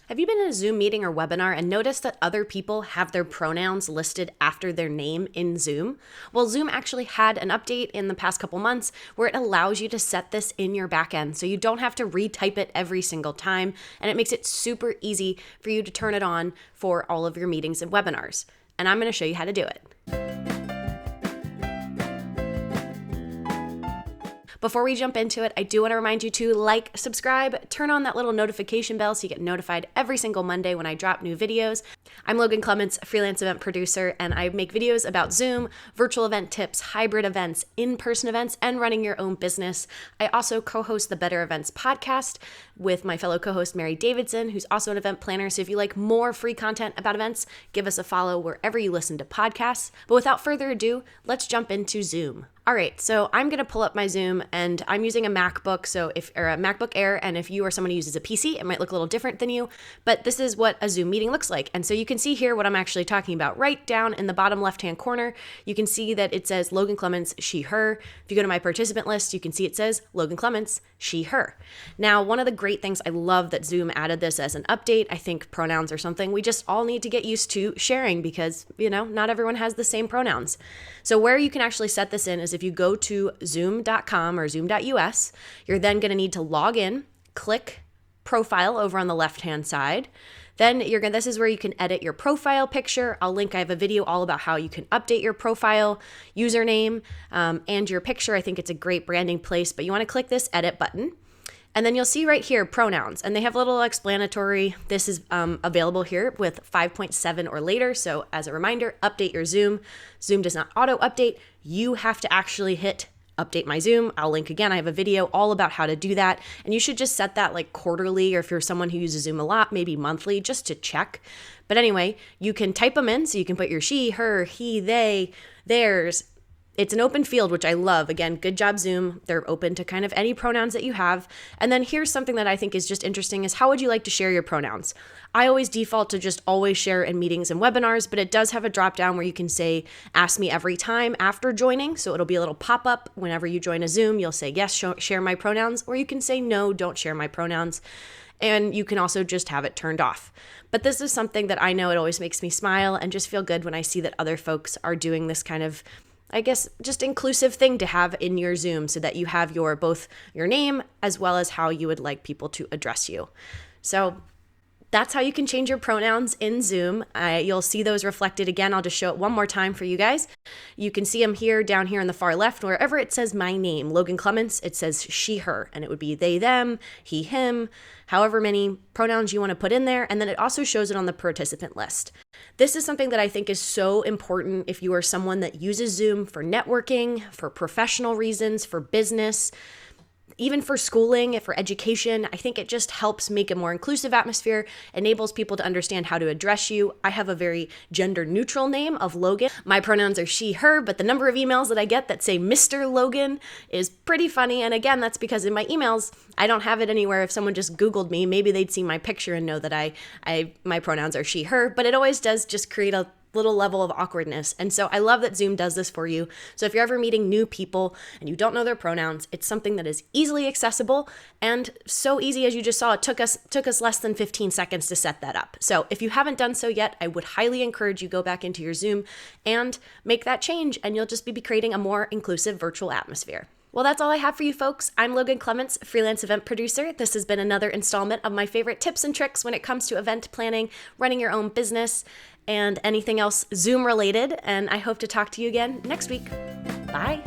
Have you been in a Zoom meeting or webinar and noticed that other people have their pronouns listed after their name in Zoom? Well, Zoom actually had an update in the past couple months where it allows you to set this in your backend, so you don't have to retype it every single time, and it makes it super easy for you to turn it on for all of your meetings and webinars. And I'm going to show you how to do it. Before we jump into it, I do want to remind you to like, subscribe, turn on that little notification bell so you get notified every single Monday when I drop new videos. I'm Logan Clements, a freelance event producer, and I make videos about Zoom, virtual event tips, hybrid events, in-person events, and running your own business. I also co-host the Better Events podcast with my fellow co-host Mary Davidson, who's also an event planner. So if you like more free content about events, give us a follow wherever you listen to podcasts. But without further ado, let's jump into Zoom. All right, so I'm going to pull up my Zoom, and I'm using a MacBook, or a MacBook Air, and if you are someone who uses a PC, it might look a little different than you, but this is what a Zoom meeting looks like. And so you can see here what I'm actually talking about. Right down in the bottom left-hand corner, you can see that it says Logan Clements, she, her. If you go to my participant list, you can see it says Logan Clements, she, her. Now, one of the great things, I love that Zoom added this as an update. I think pronouns are something we just all need to get used to sharing because, not everyone has the same pronouns. So where you can actually set this in is if you go to zoom.com or zoom.us, you're then going to need to log in, click profile over on the left-hand side. Then this is where you can edit your profile picture. I have a video all about how you can update your profile, username, and your picture. I think it's a great branding place, but you want to click this edit button. And then you'll see right here, pronouns, and they have a little explanatory. This is available here with 5.7 or later. So as a reminder, update your Zoom. Zoom does not auto update. You have to actually hit update my Zoom. I'll link again. I have a video all about how to do that. And you should just set that like quarterly, or if you're someone who uses Zoom a lot, maybe monthly, just to check. But anyway, you can type them in. So you can put your she, her, he, they, theirs. It's an open field, which I love. Again, good job, Zoom. They're open to kind of any pronouns that you have. And then here's something that I think is just interesting is how would you like to share your pronouns? I always default to just always share in meetings and webinars, but it does have a drop down where you can say, ask me every time after joining. So it'll be a little pop-up whenever you join a Zoom. You'll say, yes, share my pronouns, or you can say, no, don't share my pronouns. And you can also just have it turned off. But this is something that I know it always makes me smile and just feel good when I see that other folks are doing this kind of, I guess, just inclusive thing to have in your Zoom so that you have both your name as well as how you would like people to address you. So that's how you can change your pronouns in Zoom. You'll see those reflected again. I'll just show it one more time for you guys. You can see them down here on the far left, wherever it says my name, Logan Clements, it says she, her, and it would be they, them, he, him, however many pronouns you want to put in there. And then it also shows it on the participant list. This is something that I think is so important if you are someone that uses Zoom for networking, for professional reasons, for business, even for schooling, for education. I think it just helps make a more inclusive atmosphere, enables people to understand how to address you. I have a very gender neutral name of Logan. My pronouns are she, her, but the number of emails that I get that say Mr. Logan is pretty funny. And again, that's because in my emails, I don't have it anywhere. If someone just Googled me, maybe they'd see my picture and know that my pronouns are she, her, but it always does just create a little level of awkwardness. And so I love that Zoom does this for you. So if you're ever meeting new people and you don't know their pronouns, it's something that is easily accessible and so easy. As you just saw, it took us less than 15 seconds to set that up. So if you haven't done so yet, I would highly encourage you go back into your Zoom and make that change, and you'll just be creating a more inclusive virtual atmosphere. Well, that's all I have for you folks. I'm Logan Clements, freelance event producer. This has been another installment of my favorite tips and tricks when it comes to event planning, running your own business, and anything else Zoom related. And I hope to talk to you again next week. Bye.